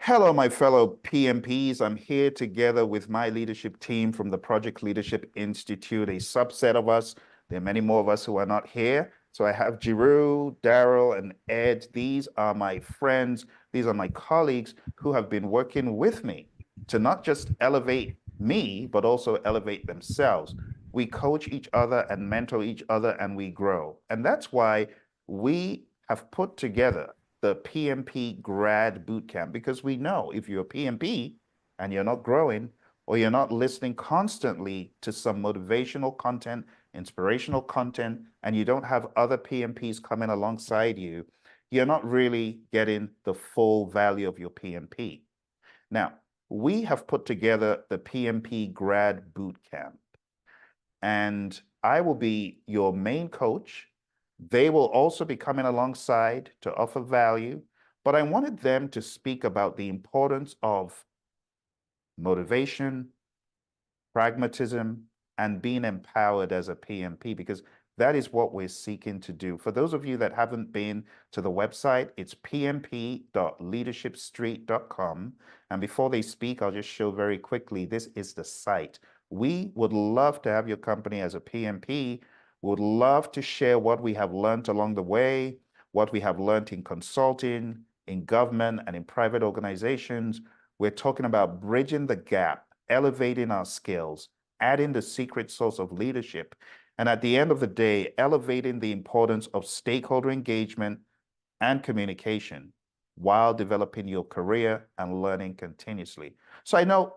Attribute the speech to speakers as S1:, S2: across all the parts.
S1: Hello, my fellow PMPs. I'm here together with my leadership team from the Project Leadership Institute, a subset of us. There are many more of us who are not here. So I have Jiru, Daryl, and Ed. These are my friends. These are my colleagues who have been working with me to not just elevate me, but also elevate themselves. We coach each other and mentor each other, and we grow. And that's why we have put together the PMP Grad Boot Camp, because we know if you're a PMP and you're not growing, or you're not listening constantly to some motivational content, inspirational content, and you don't have other PMPs coming alongside you, you're not really getting the full value of your PMP. Now, we have put together the PMP Grad Boot Camp, and I will be your main coach. They will also be coming alongside to offer value, but I wanted them to speak about the importance of motivation, pragmatism, and being empowered as a PMP, because that is what we're seeking to do. For those of you that haven't been to the website, it's pmp.leadershipstreet.com. And before they speak, I'll just show very quickly, this is the site. We would love to have your company as a PMP. Would love to share what we have learned along the way, what we have learned in consulting, in government, and in private organizations. We're talking about bridging the gap, elevating our skills, adding the secret sauce of leadership, and at the end of the day, elevating the importance of stakeholder engagement and communication while developing your career and learning continuously. So I know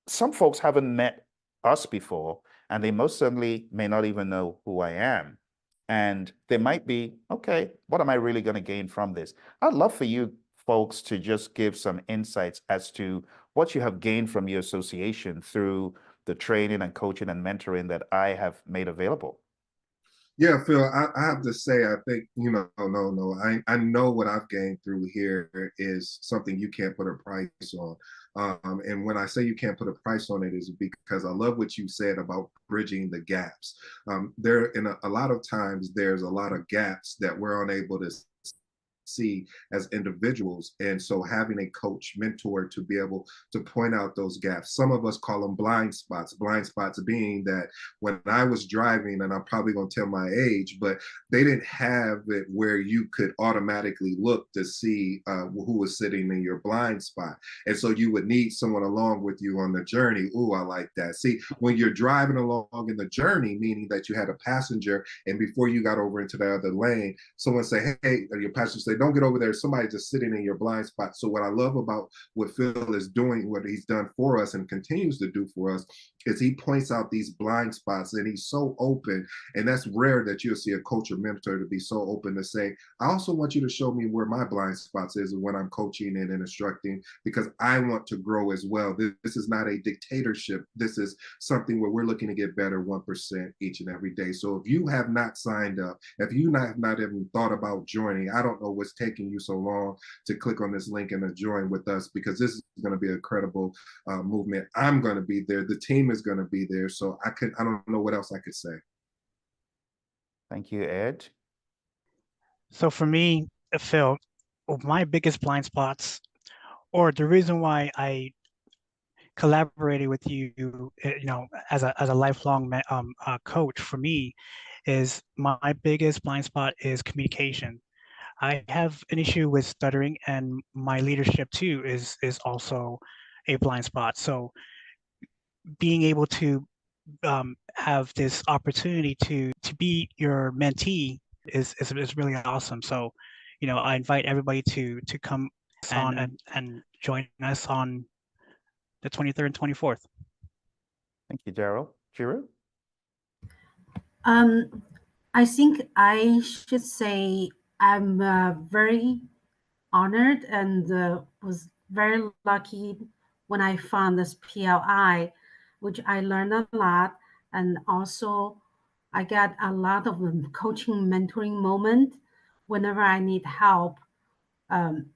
S1: some folks haven't met us before, and they most certainly may not even know who I am. And they might be, okay, what am I really going to gain from this? I'd love for you folks to just give some insights as to what you have gained from your association through the training and coaching and mentoring that I have made available.
S2: Yeah, Phil, I have to say, I think, no. I know what I've gained through here is something you can't put a price on. And when I say you can't put a price on it is because I love what you said about bridging the gaps. There, in a lot of times, there's a lot of gaps that we're unable to see as individuals. And so having a coach mentor to be able to point out those gaps, some of us call them blind spots being that when I was driving, and I'm probably going to tell my age, but they didn't have it where you could automatically look to see who was sitting in your blind spot. And so you would need someone along with you on the journey. Ooh, I like that. See, when you're driving along in the journey, meaning that you had a passenger, and before you got over into the other lane, someone say, hey, your passenger say, don't get over there. Somebody just sitting in your blind spot. So what I love about what Phil is doing, what he's done for us and continues to do for us, is he points out these blind spots, and he's so open. And that's rare that you'll see a coach or mentor to be so open to say, I also want you to show me where my blind spots is when I'm coaching and instructing, because I want to grow as well. This is not a dictatorship. This is something where we're looking to get better 1% each and every day. So if you have not signed up, if you have not even thought about joining, I don't know what's taking you so long to click on this link and to join with us, because this is going to be a credible movement. I'm going to be there. The team is going to be there. So I don't know what else I could say.
S1: Thank you, Ed.
S3: So for me, Phil, my biggest blind spots, or the reason why I collaborated with you, as a lifelong coach for me, is my biggest blind spot is communication. I have an issue with stuttering, and my leadership too is also a blind spot. So being able to have this opportunity to be your mentee is really awesome. So, I invite everybody to come and join us on the 23rd and 24th.
S1: Thank you, Daryl. Jiru?
S4: I think I should say I'm very honored and was very lucky when I found this PLI, which I learned a lot. And also, I got a lot of coaching, mentoring moment whenever I need help. Um,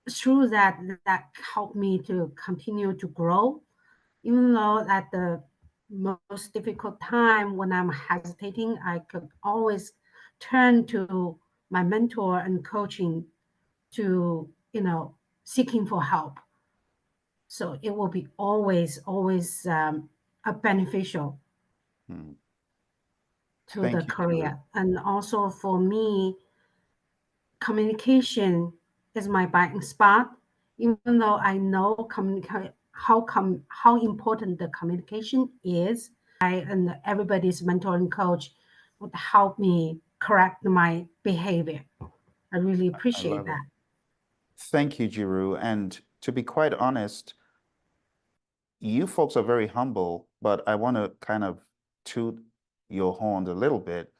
S4: Through that helped me to continue to grow, even though at the most difficult time when I'm hesitating, I could always turn to my mentor and coaching to, seeking for help. So it will be always a beneficial to
S1: Thank
S4: the
S1: you,
S4: career.
S1: Jiru.
S4: And also for me, communication is my blind spot. Even though I know how important the communication is, I and everybody's mentoring coach would help me correct my behavior. I really
S1: I
S4: appreciate
S1: love it.
S4: that.
S1: Thank you, Jiru. And to be quite honest, you folks are very humble, but I want to kind of toot your horn a little bit.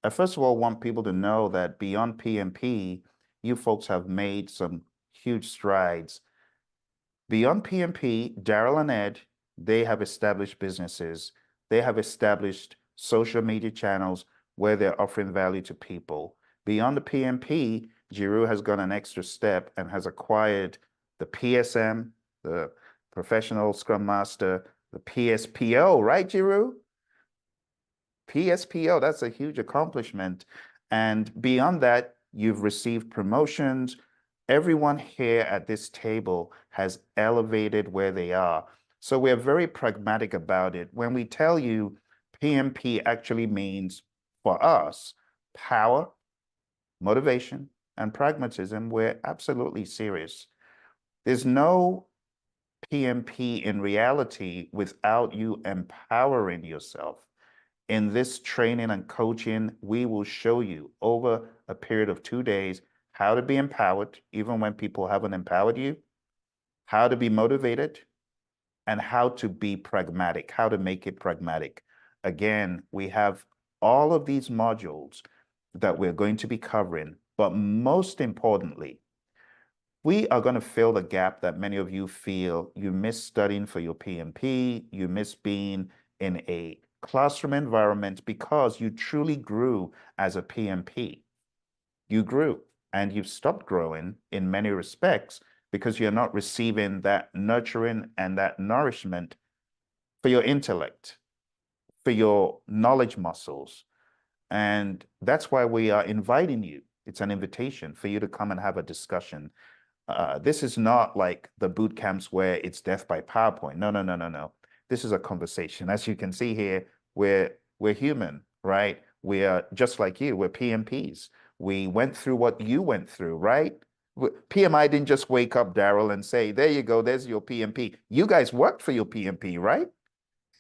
S1: I first of all want people to know that beyond PMP, you folks have made some huge strides. Beyond PMP, Daryl and Ed, they have established businesses. They have established social media channels where they're offering value to people. Beyond the PMP, Jiru has gone an extra step and has acquired the PSM, the Professional Scrum Master, the PSPO, right, Jiru? PSPO, that's a huge accomplishment. And beyond that, you've received promotions. Everyone here at this table has elevated where they are. So we're very pragmatic about it. When we tell you PMP actually means for us power, motivation, and pragmatism, we're absolutely serious. There's no PMP in reality without you empowering yourself. In this training and coaching, we will show you over a period of 2 days how to be empowered, even when people haven't empowered you, how to be motivated, and how to be pragmatic, how to make it pragmatic. Again, we have all of these modules that we're going to be covering, but most importantly, we are going to fill the gap that many of you feel you miss studying for your PMP, you miss being in a classroom environment because you truly grew as a PMP. You grew and you've stopped growing in many respects because you're not receiving that nurturing and that nourishment for your intellect, for your knowledge muscles. And that's why we are inviting you. It's an invitation for you to come and have a discussion. This is not like the boot camps where it's death by PowerPoint. No, no, no, no, no. This is a conversation. As you can see here, we're human, right? We are just like you. We're PMPs. We went through what you went through, right? PMI didn't just wake up, Daryl, and say, there you go, there's your PMP. You guys worked for your PMP, right?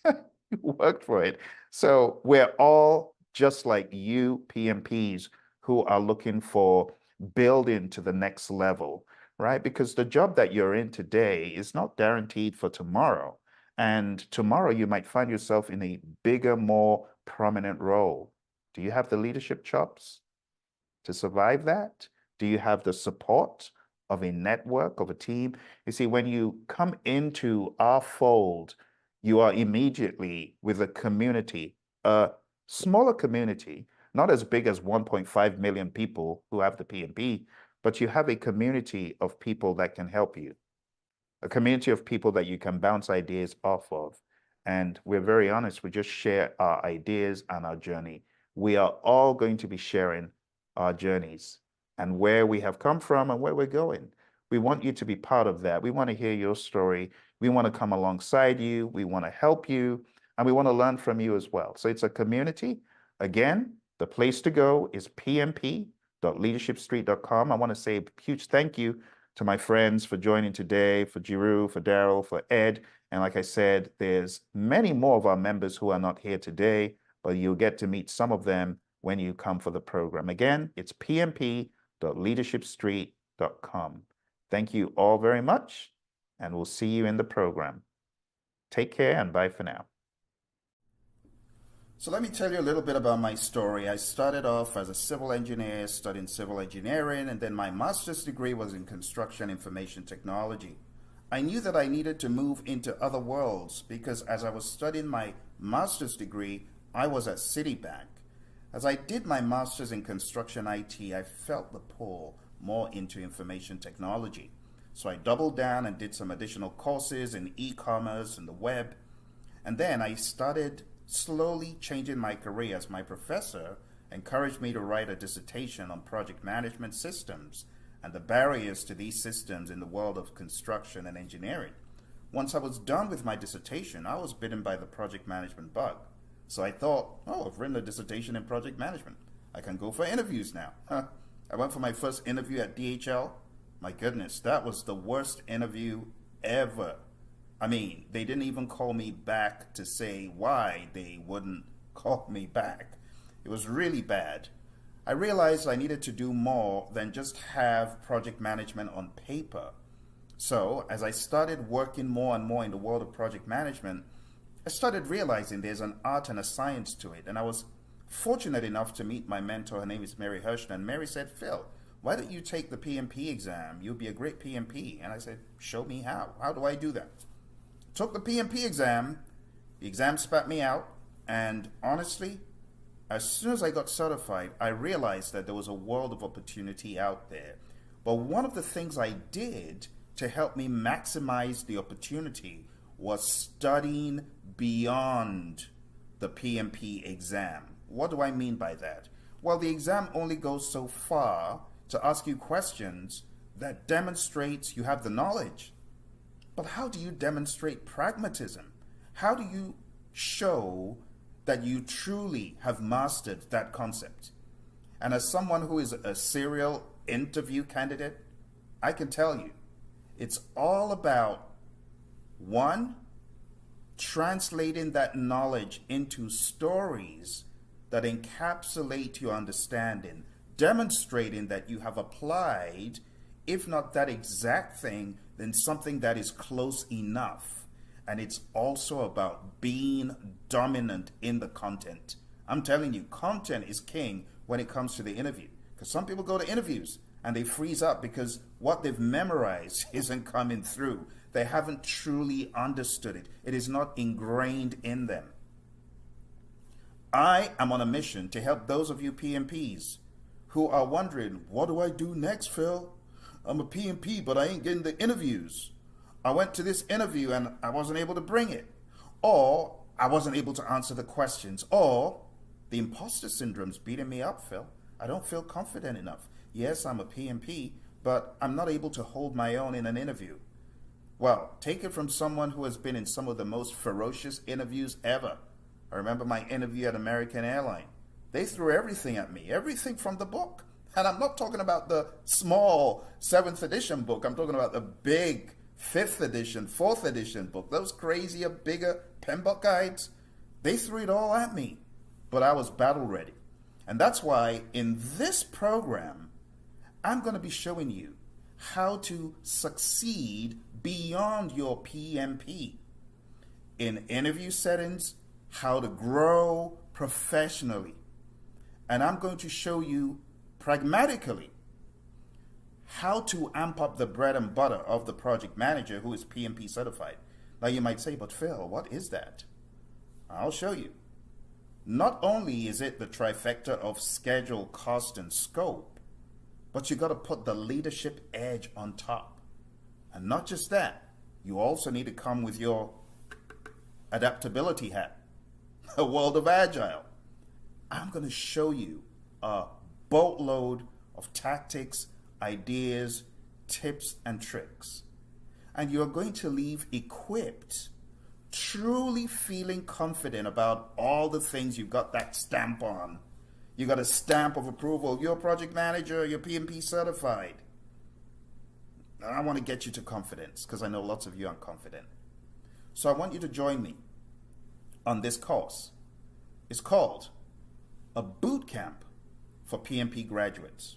S1: You worked for it. So we're all just like you PMPs who are looking for building to the next level, right? Because the job that you're in today is not guaranteed for tomorrow. And tomorrow you might find yourself in a bigger, more prominent role. Do you have the leadership chops to survive that? Do you have the support of a network, of a team? You see, when you come into our fold, you are immediately with a community, a smaller community, not as big as 1.5 million people who have the PMP, but you have a community of people that can help you, a community of people that you can bounce ideas off of. And we're very honest, we just share our ideas and our journey. We are all going to be sharing our journeys and where we have come from and where we're going. We want you to be part of that. We want to hear your story. We want to come alongside you. We want to help you, and we want to learn from you as well. So it's a community. Again, the place to go is pmp.leadershipstreet.com. I want to say a huge thank you to my friends for joining today, for Jiru, for Daryl, for Ed. And like I said, there's many more of our members who are not here today, but you'll get to meet some of them when you come for the program. Again, it's pmp.leadershipstreet.com. Thank you all very much, and we'll see you in the program. Take care and bye for now. So let me tell you a little bit about my story. I started off as a civil engineer, studying civil engineering, and then my master's degree was in construction information technology. I knew that I needed to move into other worlds because as I was studying my master's degree, I was at Citibank. As I did my master's in construction IT, I felt the pull more into information technology. So I doubled down and did some additional courses in e-commerce and the web. And then I started slowly changing my career as my professor encouraged me to write a dissertation on project management systems and the barriers to these systems in the world of construction and engineering. once I was done with my dissertation, I was bitten by the project management bug. So I thought, oh, I've written a dissertation in project management. I can go for interviews now. I went for my first interview at DHL. My goodness, that was the worst interview ever. I mean, they didn't even call me back to say why they wouldn't call me back. It was really bad. I realized I needed to do more than just have project management on paper. So as I started working more and more in the world of project management, I started realizing there's an art and a science to it. And I was fortunate enough to meet my mentor. Her name is Mary Hirschner. And Mary said, Phil, why don't you take the PMP exam? You'll be a great PMP. And I said, show me how. How do I do that? Took the PMP exam. The exam spat me out. And honestly, as soon as I got certified, I realized that there was a world of opportunity out there. But one of the things I did to help me maximize the opportunity was studying beyond the PMP exam. What do I mean by that? Well, the exam only goes so far to ask you questions that demonstrates you have the knowledge. But how do you demonstrate pragmatism? How do you show that you truly have mastered that concept? And as someone who is a serial interview candidate, I can tell you, it's all about, one, translating that knowledge into stories that encapsulate your understanding, demonstrating that you have applied, if not that exact thing, then something that is close enough. And it's also about being dominant in the content. I'm telling you, content is king when it comes to the interview. Because some people go to interviews and they freeze up because what they've memorized isn't coming through. They haven't truly understood it. It is not ingrained in them. I am on a mission to help those of you PMPs who are wondering, what do I do next, Phil? I'm a PMP, but I ain't getting the interviews. I went to this interview and I wasn't able to bring it. Or I wasn't able to answer the questions. Or the imposter syndrome's beating me up, Phil. I don't feel confident enough. Yes, I'm a PMP, but I'm not able to hold my own in an interview. Well, take it from someone who has been in some of the most ferocious interviews ever. I remember my interview at American Airlines. They threw everything at me, everything from the book. And I'm not talking about the small 7th edition book. I'm talking about the big 5th edition, 4th edition book. Those crazier, bigger PMBOK guides. They threw it all at me, but I was battle ready. And that's why in this program, I'm going to be showing you how to succeed beyond your PMP. In interview settings, how to grow professionally. And I'm going to show you pragmatically how to amp up the bread and butter of the project manager who is PMP certified. Now you might say, but Phil, what is that? I'll show you. Not only is it the trifecta of schedule, cost, and scope, but you got to put the leadership edge on top. And not just that, you also need to come with your adaptability hat, a world of Agile. I'm going to show you a boatload of tactics, ideas, tips, and tricks. And you're going to leave equipped, truly feeling confident about all the things you've got that stamp on. You got a stamp of approval. You're a project manager, you're PMP certified. I want to get you to confidence because I know lots of you aren't confident. So I want you to join me on this course. It's called a boot camp for PMP graduates.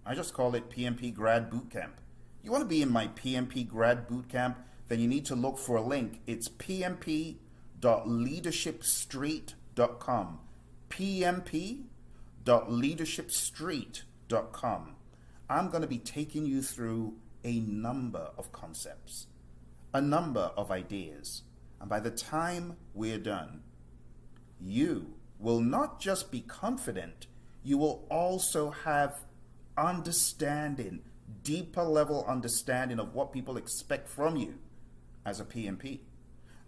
S1: I just call it PMP Grad Boot Camp. You want to be in my PMP Grad Boot Camp, then you need to look for a link. It's pmp.leadershipstreet.com. pmp.leadershipstreet.com. I'm going to be taking you through a number of concepts, a number of ideas. And by the time we're done, you will not just be confident, you will also have understanding, deeper level understanding of what people expect from you as a PMP.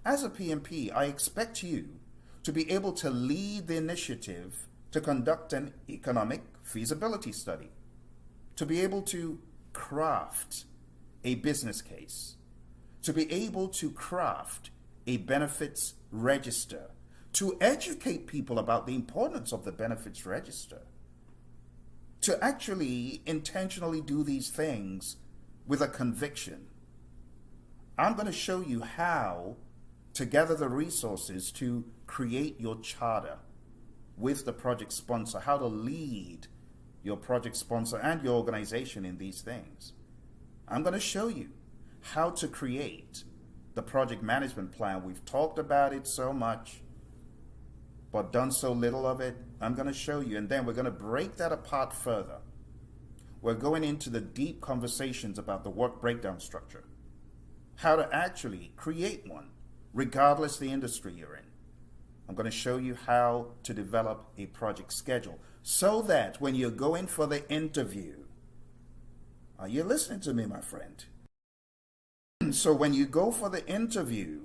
S1: As a PMP, I expect you to be able to lead the initiative to conduct an economic feasibility study, to be able to craft a business case, to be able to craft a benefits register, to educate people about the importance of the benefits register, to actually intentionally do these things with a conviction. I'm going to show you how to gather the resources to create your charter with the project sponsor, how to lead your project sponsor and your organization in these things. I'm going to show you how to create the project management plan. We've talked about it so much, but done so little of it. I'm going to show you, and then we're going to break that apart further. We're going into the deep conversations about the work breakdown structure, how to actually create one, regardless the industry you're in. I'm going to show you how to develop a project schedule so that when you're going for the interview, are you listening to me, my friend? So when you go for the interview,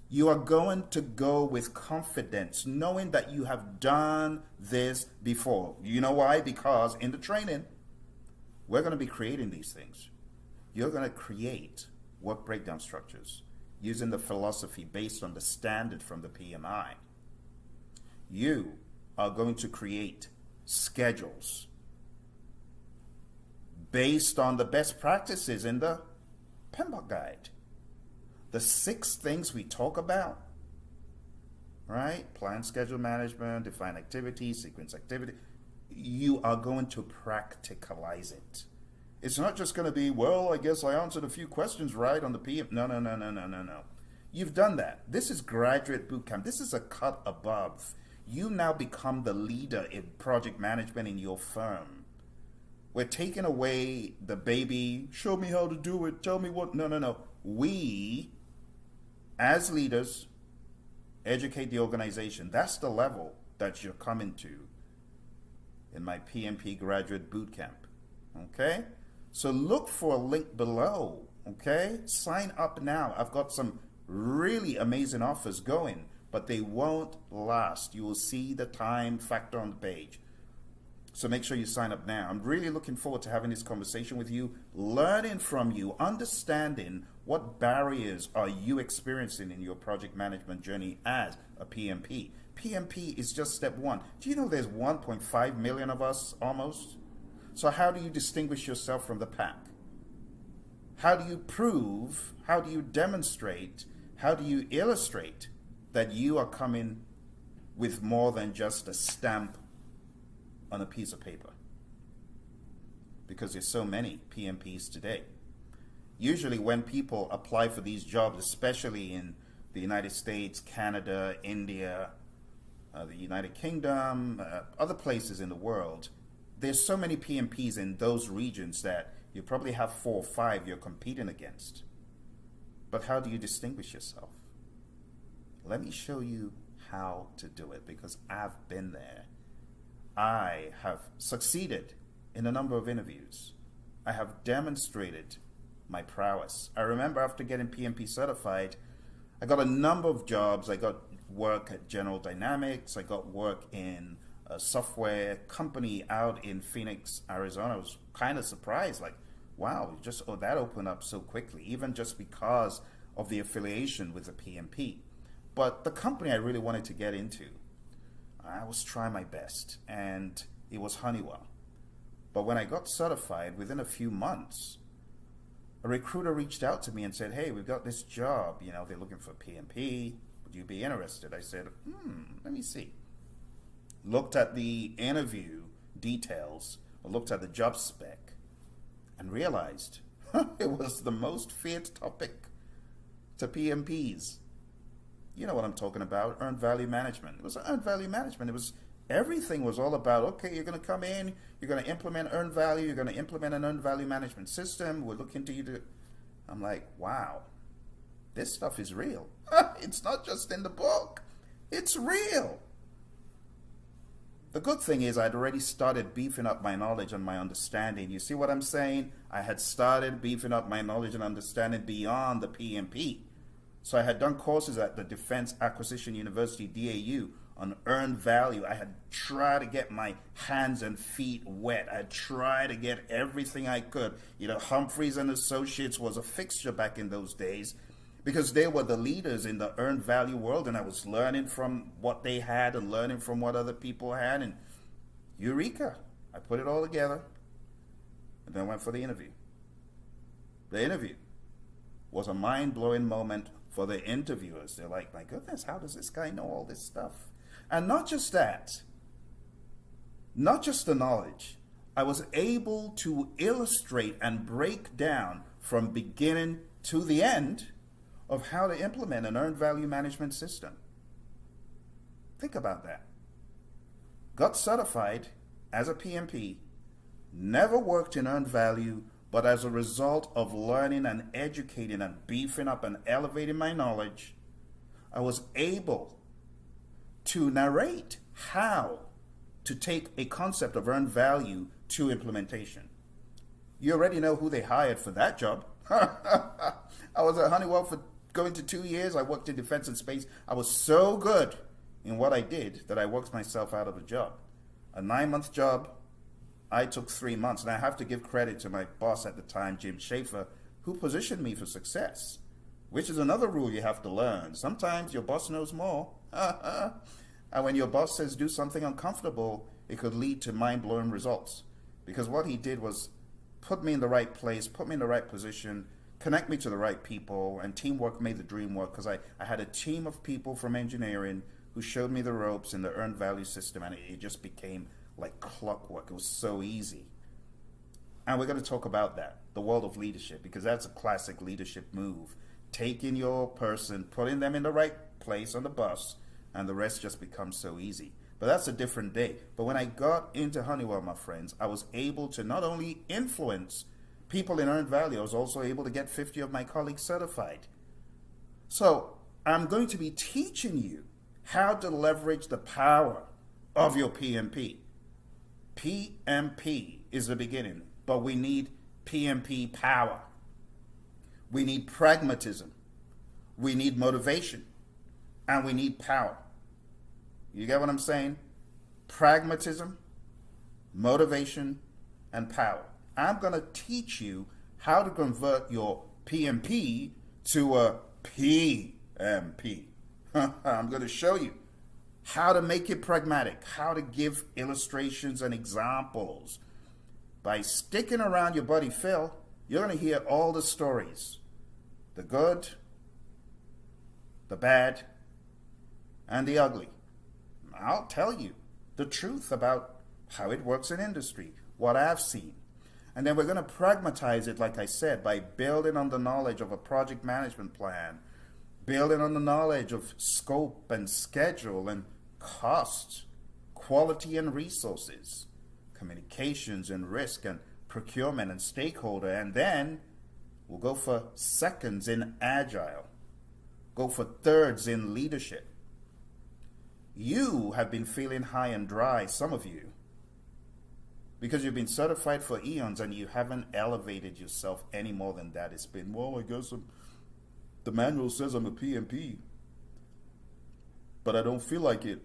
S1: you are going to go with confidence, knowing that you have done this before. You know why? Because in the training, we're going to be creating these things. You're going to create work breakdown structures using the philosophy based on the standard from the PMI. You are going to create schedules based on the best practices in the PMBOK guide. The 6 things we talk about, right? Plan, schedule management, define activity, sequence activity. You are going to practicalize it. It's not just going to be, well, I guess I answered a few questions right on the PM. No. You've done that. This is graduate boot camp. This is a cut above. You now become the leader in project management in your firm. We're taking away the baby, show me how to do it, tell me what. No. We, as leaders, educate the organization. That's the level that you're coming to in my PMP Graduate Boot Camp. Okay? So look for a link below. Okay? Sign up now. I've got some really amazing offers going, but they won't last. You will see the time factor on the page. So make sure you sign up now. I'm really looking forward to having this conversation with you, learning from you, understanding what barriers are you experiencing in your project management journey as a PMP. PMP is just step 1. Do you know there's 1.5 million of us almost? So how do you distinguish yourself from the pack? How do you prove, how do you demonstrate, how do you illustrate that you are coming with more than just a stamp on a piece of paper? Because there's so many PMPs today. Usually when people apply for these jobs, especially in the United States, Canada, India, the United Kingdom, other places in the world, there's so many PMPs in those regions that you probably have 4 or 5 you're competing against. But how do you distinguish yourself? Let me show you how to do it, because I've been there. I have succeeded in a number of interviews. I have demonstrated my prowess. I remember after getting PMP certified, I got a number of jobs. I got work at General Dynamics. I got work in a software company out in Phoenix, Arizona. I was kind of surprised, like, wow, that opened up so quickly, even just because of the affiliation with the PMP. But the company I really wanted to get into, I was trying my best, and it was Honeywell. But when I got certified, within a few months, a recruiter reached out to me and said, hey, we've got this job, they're looking for PMP. Would you be interested? I said, let me see. Looked at the interview details, or looked at the job spec, and realized it was the most feared topic to PMPs. You know what I'm talking about, earned value management. It was earned value management. Everything was all about, okay, you're going to come in, you're going to implement earned value, you're going to implement an earned value management system, we're looking to you to, I'm like, wow, this stuff is real. It's not just in the book, it's real. The good thing is I'd already started beefing up my knowledge and my understanding. You see what I'm saying? I had started beefing up my knowledge and understanding beyond the PMP. So I had done courses at the Defense Acquisition University, DAU, on earned value. I had tried to get my hands and feet wet. I had tried to get everything I could. Humphreys and Associates was a fixture back in those days. because they were the leaders in the earned value world, and I was learning from what they had and learning from what other people had, and eureka, I put it all together, and then went for the interview. The interview was a mind-blowing moment for the interviewers. They're like, my goodness, how does this guy know all this stuff? And not just that, not just the knowledge, I was able to illustrate and break down from beginning to the end of how to implement an earned value management system. Think about that. Got certified as a PMP, never worked in earned value, but as a result of learning and educating and beefing up and elevating my knowledge, I was able to narrate how to take a concept of earned value to implementation. You already know who they hired for that job. I was at Honeywell for going to 2 years. I worked in defense and space. I was so good in what I did that I worked myself out of a job. A 9-month job, I took 3 months. And I have to give credit to my boss at the time, Jim Schaefer, who positioned me for success, which is another rule you have to learn. Sometimes your boss knows more. And when your boss says do something uncomfortable, it could lead to mind-blowing results. Because what he did was put me in the right place, put me in the right position, connect me to the right people, and teamwork made the dream work, because I had a team of people from engineering who showed me the ropes in the earned value system, and it just became like clockwork. It was so easy. And we're going to talk about that, the world of leadership, because that's a classic leadership move. Taking your person, putting them in the right place on the bus, and the rest just becomes so easy. But that's a different day. But when I got into Honeywell, my friends, I was able to not only influence people in earned value, I was also able to get 50 of my colleagues certified. So I'm going to be teaching you how to leverage the power of your PMP. PMP is the beginning, but we need PMP power. We need pragmatism. We need motivation. And we need power. You get what I'm saying? Pragmatism, motivation, and power. I'm going to teach you how to convert your PMP to a PMP. I'm going to show you how to make it pragmatic, how to give illustrations and examples. By sticking around your buddy Phil, you're going to hear all the stories. The good, the bad, and the ugly. I'll tell you the truth about how it works in industry, what I've seen. And then we're going to pragmatize it, like I said, by building on the knowledge of a project management plan, building on the knowledge of scope and schedule and cost, quality and resources, communications and risk and procurement and stakeholder. And then we'll go for seconds in Agile, go for thirds in leadership. You have been feeling high and dry, some of you, because you've been certified for eons and you haven't elevated yourself any more than that. It's been, well, I guess the manual says I'm a PMP, but I don't feel like it.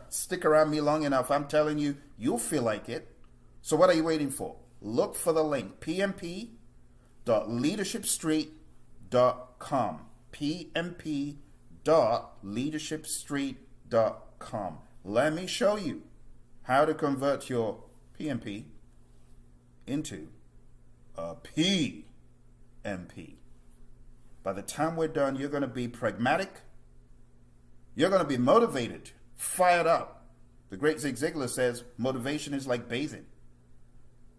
S1: Stick around me long enough, I'm telling you, you'll feel like it. So what are you waiting for? Look for the link, pmp.leadershipstreet.com, pmp.leadershipstreet.com. Let me show you how to convert your PMP into a PMP. By the time we're done, you're going to be pragmatic. You're going to be motivated, fired up. The great Zig Ziglar says motivation is like bathing.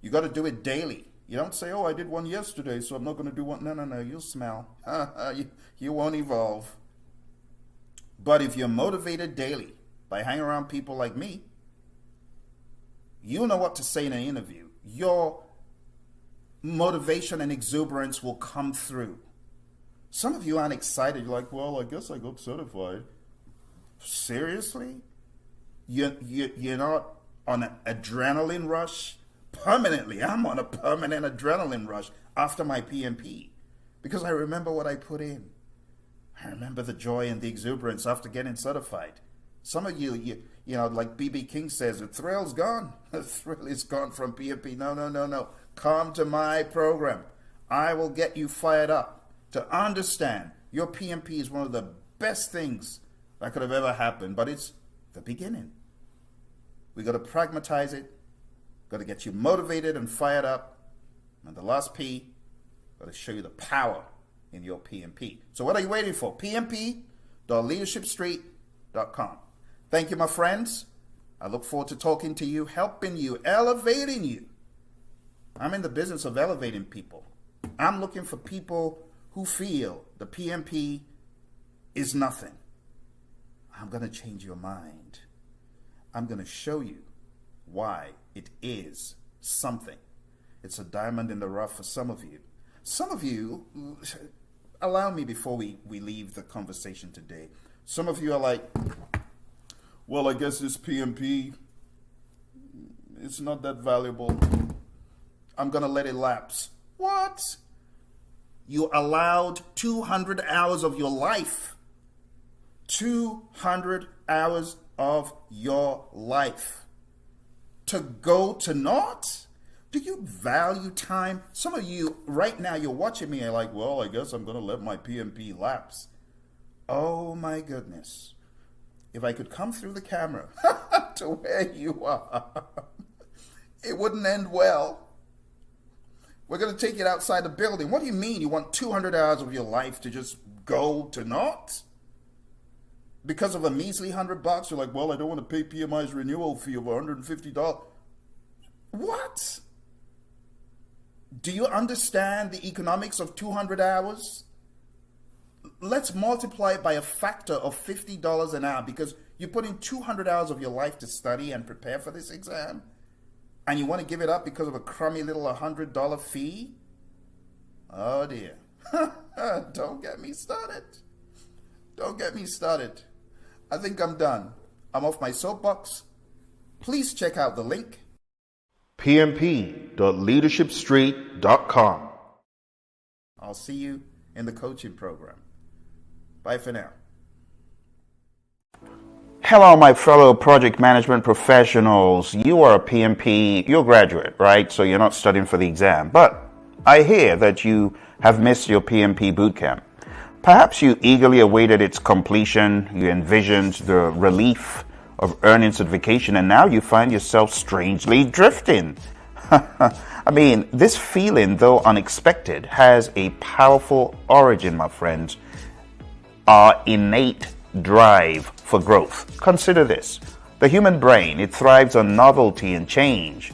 S1: You got to do it daily. You don't say, oh, I did one yesterday, so I'm not going to do one. No, you'll smell. You won't evolve. But if you're motivated daily by hanging around people like me, you know what to say in an interview. Your motivation and exuberance will come through. Some of you aren't excited. You're like, well, I guess I got certified. Seriously? You're not on an adrenaline rush? Permanently, I'm on a permanent adrenaline rush after my PMP because I remember what I put in. I remember the joy and the exuberance after getting certified. Some of you know, like B.B. King says, the thrill's gone. The thrill is gone from PMP. No. Come to my program. I will get you fired up to understand Your PMP is one of the best things that could have ever happened, but it's the beginning. We got to pragmatize it, got to get you motivated and fired up. And the last P, got to show you the power in your PMP. So what are you waiting for? PMP.leadershipstreet.com. Thank you, my friends. I look forward to talking to you, helping you, elevating you. I'm in the business of elevating people. I'm looking for people who feel the PMP is nothing. I'm going to change your mind. I'm going to show you why it is something. It's a diamond in the rough for some of you. Some of you, allow me before we leave the conversation today. Some of you are like, well, I guess this PMP, it's not that valuable. I'm going to let it lapse. What? You allowed 200 hours of your life. 200 hours of your life to go to naught? Do you value time? Some of you right now, you're watching me and like, well, I guess I'm going to let my PMP lapse. Oh my goodness. If I could come through the camera to where you are, it wouldn't end well. We're going to take it outside the building. What do you mean you want 200 hours of your life to just go to naught? Because of a measly $100, you're like, well, I don't want to pay PMI's renewal fee of $150. What? Do you understand the economics of 200 hours? Let's multiply it by a factor of $50 an hour, because you put in 200 hours of your life to study and prepare for this exam, and you want to give it up because of a crummy little $100 fee? Oh dear. Don't get me started. Don't get me started. I think I'm done. I'm off my soapbox. Please check out the link. PMP.leadershipstreet.com. I'll see you in the coaching program. Bye for now. Hello, my fellow project management professionals. You are a PMP, you're a graduate, right? So you're not studying for the exam. But I hear that you have missed your PMP boot camp. Perhaps you eagerly awaited its completion, you envisioned the relief of earning certification, and now you find yourself strangely drifting. I mean, this feeling, though unexpected, has a powerful origin, my friends. Our innate drive for growth. Consider this. The human brain, it thrives on novelty and change.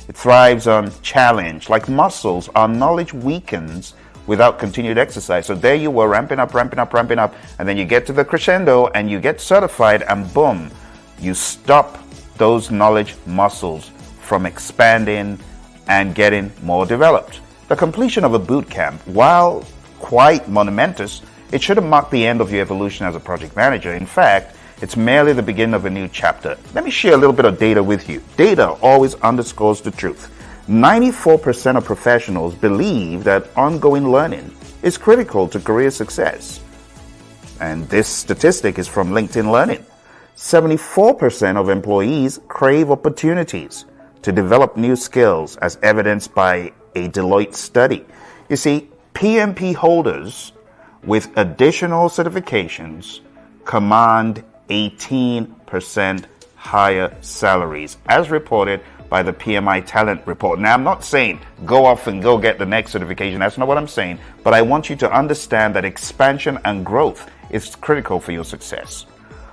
S1: It thrives on challenge. Like muscles, our knowledge weakens without continued exercise. So there you were, ramping up, and then you get to the crescendo and you get certified, and boom, you stop those knowledge muscles from expanding and getting more developed. The completion of a boot camp, while quite monumentous, it shouldn't mark the end of your evolution as a project manager. In fact, it's merely the beginning of a new chapter. Let me share a little bit of data with you. Data always underscores the truth. 94% of professionals believe that ongoing learning is critical to career success. And this statistic is from LinkedIn Learning. 74% of employees crave opportunities to develop new skills, as evidenced by a Deloitte study. You see, PMP holders with additional certifications command 18% higher salaries, as reported by the PMI Talent Report. Now, I'm not saying go off and go get the next certification. That's not what I'm saying. But I want you to understand that expansion and growth is critical for your success.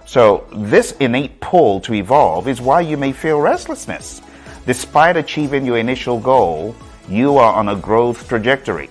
S1: So this innate pull to evolve is why you may feel restlessness. Despite achieving your initial goal, you are on a growth trajectory,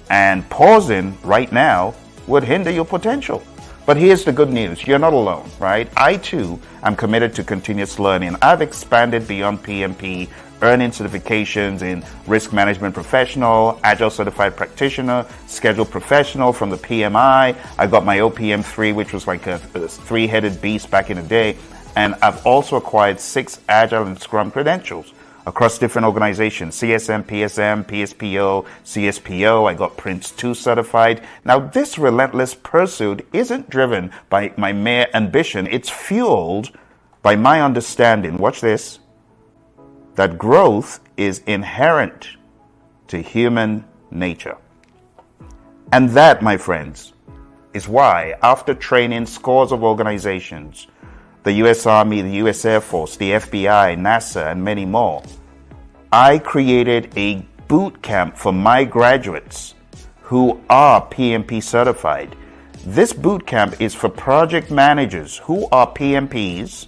S1: and pausing right now would hinder your potential. But here's the good news. You're not alone, right? I too am committed to continuous learning. I've expanded beyond PMP, earning certifications in risk management professional, Agile certified practitioner, scheduled professional from the PMI. I got my OPM 3, which was like a three-headed beast back in the day. And I've also acquired 6 Agile and Scrum credentials across different organizations: CSM, PSM, PSPO, CSPO. I got Prince 2 certified. Now, this relentless pursuit isn't driven by my mere ambition. It's fueled by my understanding, watch this, that growth is inherent to human nature. And that, my friends, is why, after training scores of organizations, the US Army, the US Air Force, the FBI, NASA, and many more, I created a boot camp for my graduates who are PMP certified. This boot camp is for project managers who are PMPs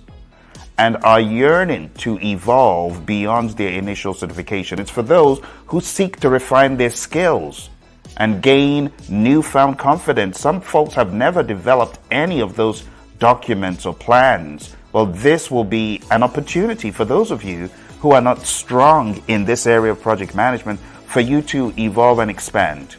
S1: and are yearning to evolve beyond their initial certification. It's for those who seek to refine their skills and gain newfound confidence. Some folks have never developed any of those documents or plans. Well, this will be an opportunity for those of you who are not strong in this area of project management for you to evolve and expand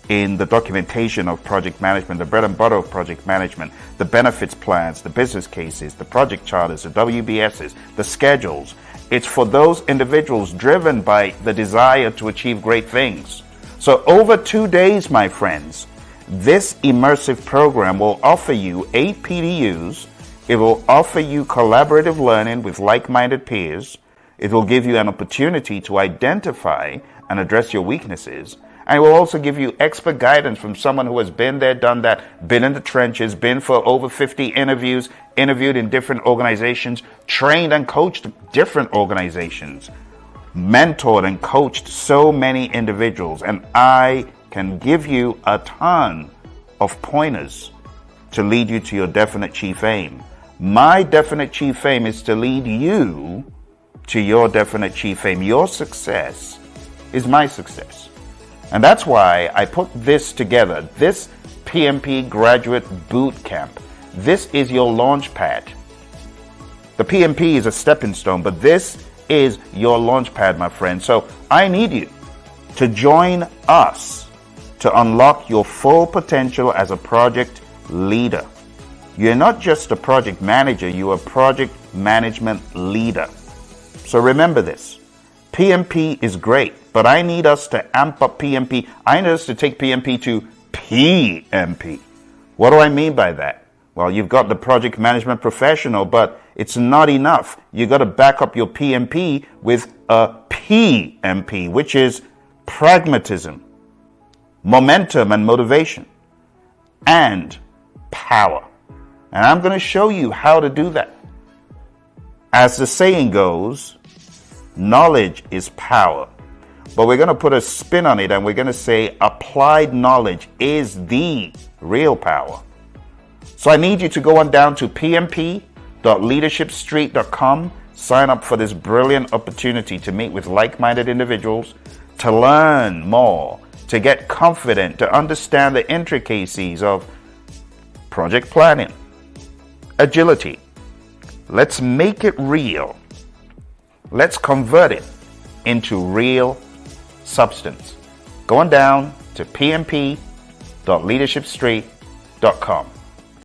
S1: in the documentation of project management, the bread and butter of project management, the benefits plans, the business cases, the project charters, the WBSs, the schedules. It's for those individuals driven by the desire to achieve great things. So over 2 days, my friends, this immersive program will offer you 8 PDUs. It will offer you collaborative learning with like-minded peers. It will give you an opportunity to identify and address your weaknesses. And it will also give you expert guidance from someone who has been there, done that, been in the trenches, been for over 50 interviews, interviewed in different organizations, trained and coached different organizations, mentored and coached so many individuals. And I can give you a ton of pointers to lead you to your definite chief aim. My definite chief aim is to lead you to your definite chief aim. Your success is my success. And that's why I put this together, this PMP Graduate Boot Camp. This is your launch pad. The PMP is a stepping stone, but this is your launch pad, my friend. So I need you to join us to unlock your full potential as a project leader. You're not just a project manager, you're a project management leader. So remember this. PMP is great, but I need us to amp up PMP. I need us to take PMP to PMP. What do I mean by that? Well, you've got the project management professional, but it's not enough. You've got to back up your PMP with a PMP, which is pragmatism, momentum and motivation, and power. And I'm going to show you how to do that. As the saying goes, knowledge is power. But we're going to put a spin on it and we're going to say applied knowledge is the real power. So I need you to go on down to pmp.leadershipstreet.com, sign up for this brilliant opportunity to meet with like-minded individuals, to learn more, to get confident, to understand the intricacies of project planning, agility. Let's make it real. Let's convert it into real substance. Go on down to pmp.leadershipstreet.com.